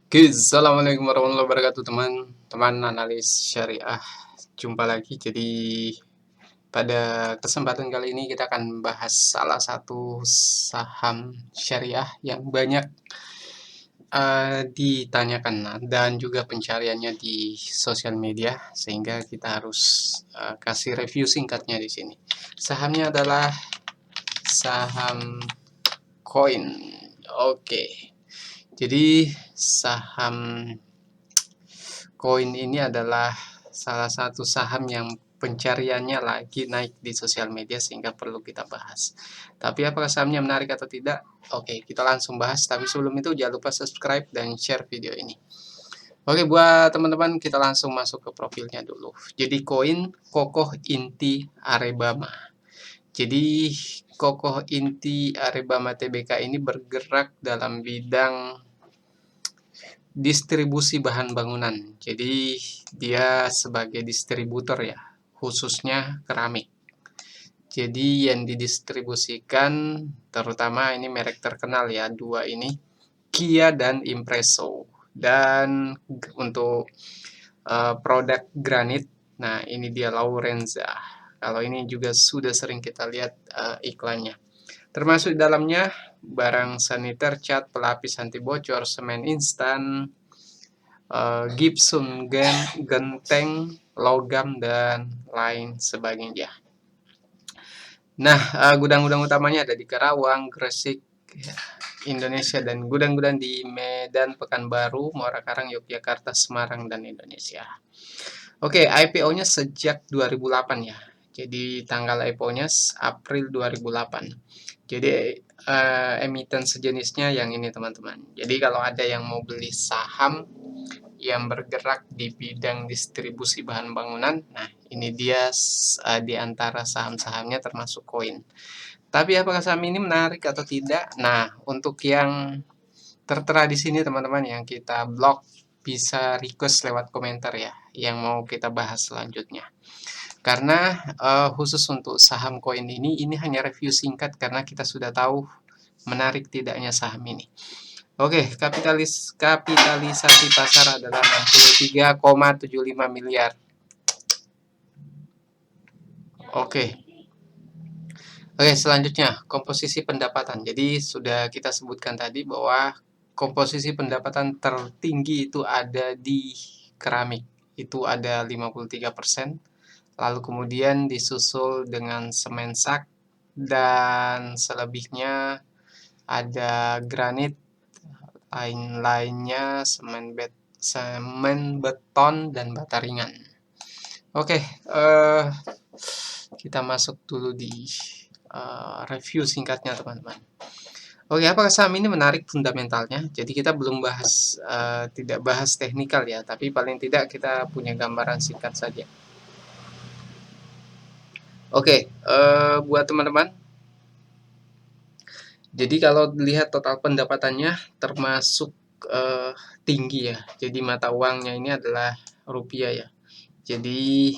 Oke, assalamualaikum warahmatullahi wabarakatuh teman-teman analis syariah. Jumpa lagi. Jadi pada kesempatan kali ini kita akan bahas salah satu saham syariah yang banyak ditanyakan dan juga pencariannya di sosial media, sehingga kita harus kasih review singkatnya di sini. Sahamnya adalah saham koin. Oke. Jadi saham koin ini adalah salah satu saham yang pencariannya lagi naik di sosial media sehingga perlu kita bahas. Tapi apakah sahamnya menarik atau tidak? Oke, kita langsung bahas. Tapi sebelum itu jangan lupa subscribe dan share video ini. Oke, buat teman-teman kita langsung masuk ke profilnya dulu. Jadi koin Kokoh Inti Arebama. Jadi Kokoh Inti Arebama Tbk ini bergerak dalam bidang distribusi bahan bangunan. Jadi dia sebagai distributor ya, khususnya keramik. Jadi yang didistribusikan terutama ini merek terkenal ya, dua ini, Kia dan Impresso. Dan untuk produk granit, nah ini dia Laurenza. Kalau ini juga sudah sering kita lihat iklannya. Termasuk di dalamnya barang saniter, cat, pelapis anti bocor, semen instan, Gibson, genteng, logam, dan lain sebagainya. Nah, gudang-gudang utamanya ada di Karawang, Gresik, Indonesia, dan gudang-gudang di Medan, Pekanbaru, Muara Karang, Yogyakarta, Semarang, dan Indonesia. Oke, IPO-nya sejak 2008 ya. Jadi tanggal IPO-nya April 2008. Jadi emiten sejenisnya yang ini teman-teman. Jadi kalau ada yang mau beli saham yang bergerak di bidang distribusi bahan bangunan, nah ini dia di antara saham-sahamnya termasuk koin. Tapi apakah saham ini menarik atau tidak? Nah, untuk yang tertera di sini teman-teman yang kita blog bisa request lewat komentar ya, yang mau kita bahas selanjutnya. Karena khusus untuk saham koin ini hanya review singkat karena kita sudah tahu menarik tidaknya saham ini. Oke, kapitalisasi pasar adalah 63,75 miliar. Oke. Oke, selanjutnya komposisi pendapatan. Jadi sudah kita sebutkan tadi bahwa komposisi pendapatan tertinggi itu ada di keramik. Itu ada 53%. Lalu kemudian disusul dengan semen sak dan selebihnya ada granit, lain-lainnya semen beton dan bata ringan. Oke, kita masuk dulu di review singkatnya teman-teman. Oke, apakah saham ini menarik fundamentalnya? Jadi kita belum bahas, tidak bahas teknikal ya, tapi paling tidak kita punya gambaran singkat saja. Oke, buat teman-teman, jadi kalau lihat total pendapatannya termasuk tinggi ya. Jadi mata uangnya ini adalah rupiah ya. Jadi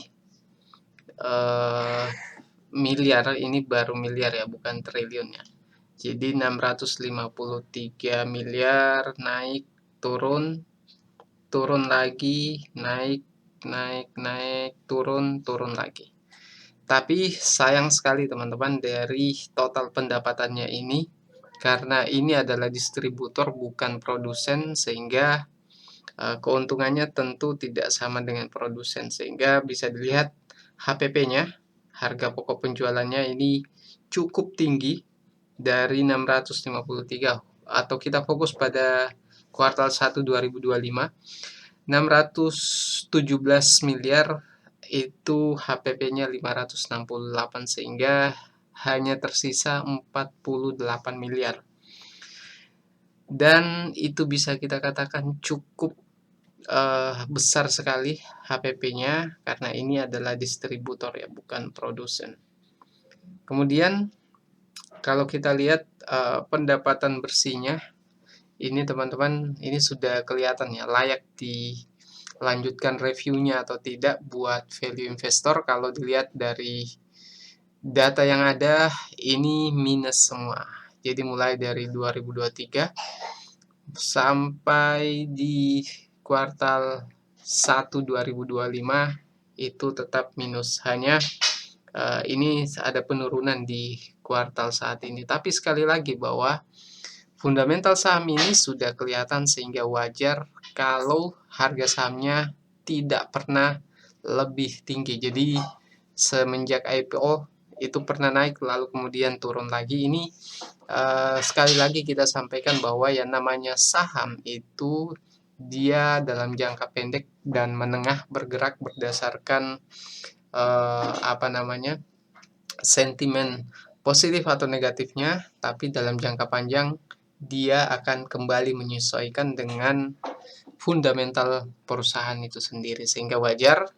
miliar ini baru miliar ya, bukan triliun ya. Jadi 653 miliar, naik, turun, turun lagi, naik, naik, naik, turun, turun lagi. Tapi sayang sekali teman-teman, dari total pendapatannya ini, karena ini adalah distributor bukan produsen, sehingga keuntungannya tentu tidak sama dengan produsen. Sehingga bisa dilihat HPP-nya, harga pokok penjualannya ini cukup tinggi dari 653, atau kita fokus pada kuartal 1 2025, 617 miliar itu HPP-nya 568, sehingga hanya tersisa 48 miliar. Dan itu bisa kita katakan cukup besar sekali HPP-nya karena ini adalah distributor ya, bukan produsen. Kemudian kalau kita lihat pendapatan bersihnya, ini teman-teman, ini sudah kelihatan ya, layak dilanjutkan reviewnya atau tidak buat value investor. Kalau dilihat dari data yang ada, ini minus semua. Jadi mulai dari 2023 sampai di kuartal 1 2025 itu tetap minus. Hanya ini ada penurunan di kuartal saat ini. Tapi sekali lagi bahwa fundamental saham ini sudah kelihatan sehingga wajar kalau harga sahamnya tidak pernah lebih tinggi. Jadi semenjak IPO itu pernah naik lalu kemudian turun lagi. Ini sekali lagi kita sampaikan bahwa yang namanya saham itu dia dalam jangka pendek dan menengah bergerak berdasarkan sentimen positif atau negatifnya, tapi dalam jangka panjang dia akan kembali menyesuaikan dengan fundamental perusahaan itu sendiri, sehingga wajar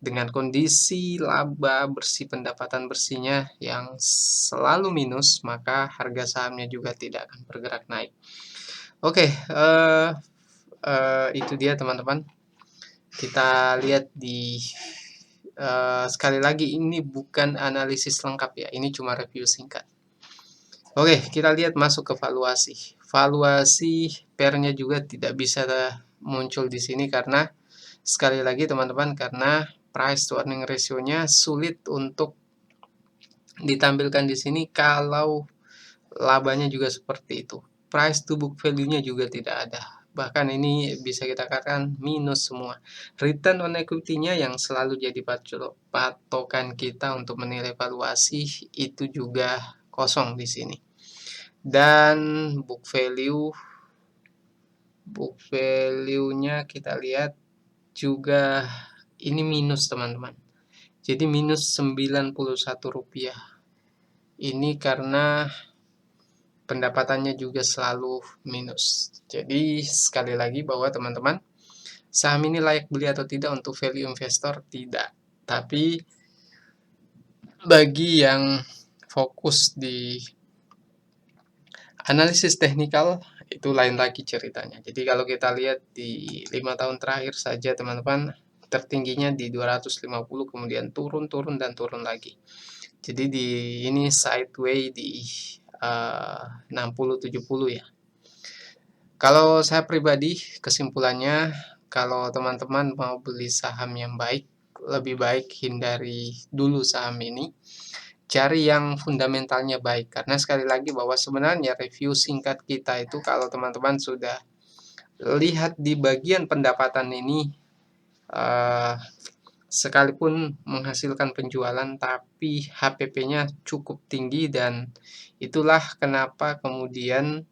dengan kondisi laba bersih, pendapatan bersihnya yang selalu minus, maka harga sahamnya juga tidak akan bergerak naik. Oke, itu dia teman-teman. Kita lihat di sekali lagi ini bukan analisis lengkap ya, ini cuma review singkat. Oke, kita lihat masuk ke valuasi. Valuasi pairnya juga tidak bisa muncul di sini karena sekali lagi teman-teman, karena price to earning ratio-nya sulit untuk ditampilkan di sini kalau labanya juga seperti itu. Price to book value-nya juga tidak ada. Bahkan ini bisa kita katakan minus semua. Return on equity-nya yang selalu jadi patokan kita untuk menilai valuasi itu juga kosong di sini. Dan book value-nya kita lihat juga ini minus teman-teman. Jadi minus Rp91. Ini karena pendapatannya juga selalu minus. Jadi sekali lagi bahwa teman-teman, saham ini layak beli atau tidak untuk value investor? Tidak. Tapi bagi yang fokus di analisis teknikal, itu lain lagi ceritanya. Jadi kalau kita lihat di 5 tahun terakhir saja teman-teman, tertingginya di 250, kemudian turun dan turun lagi. Jadi di ini sideways di 60-70 ya. Kalau saya pribadi kesimpulannya, kalau teman-teman mau beli saham yang baik, lebih baik hindari dulu saham ini. Cari yang fundamentalnya baik, karena sekali lagi bahwa sebenarnya review singkat kita itu kalau teman-teman sudah lihat di bagian pendapatan ini, sekalipun menghasilkan penjualan tapi HPP-nya cukup tinggi, dan itulah kenapa kemudian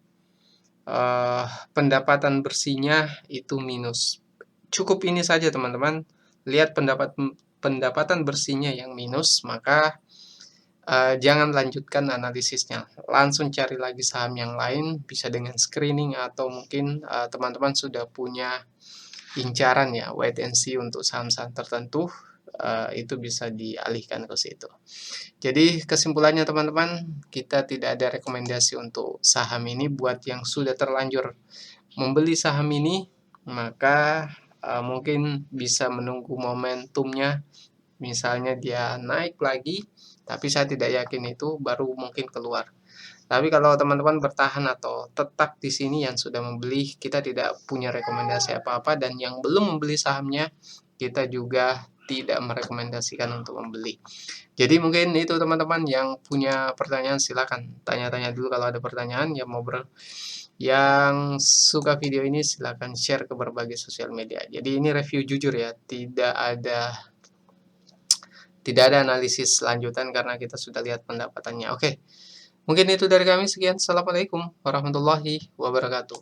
pendapatan bersihnya itu minus. Cukup ini saja teman-teman, lihat pendapatan bersihnya yang minus, maka jangan lanjutkan analisisnya, langsung cari lagi saham yang lain, bisa dengan screening atau mungkin teman-teman sudah punya incaran ya, wait and see untuk saham-saham tertentu, itu bisa dialihkan ke situ. Jadi kesimpulannya teman-teman, kita tidak ada rekomendasi untuk saham ini. Buat yang sudah terlanjur membeli saham ini, maka mungkin bisa menunggu momentumnya, misalnya dia naik lagi, tapi saya tidak yakin itu, baru mungkin keluar. Tapi kalau teman-teman bertahan atau tetap di sini yang sudah membeli, kita tidak punya rekomendasi apa-apa, dan yang belum membeli sahamnya, kita juga tidak merekomendasikan untuk membeli. Jadi mungkin itu teman-teman, yang punya pertanyaan silakan tanya-tanya dulu kalau ada pertanyaan. Yang suka video ini silakan share ke berbagai sosial media. Jadi ini review jujur ya, tidak ada analisis lanjutan karena kita sudah lihat pendapatannya. Oke. Mungkin itu dari kami, sekian. Assalamualaikum warahmatullahi wabarakatuh.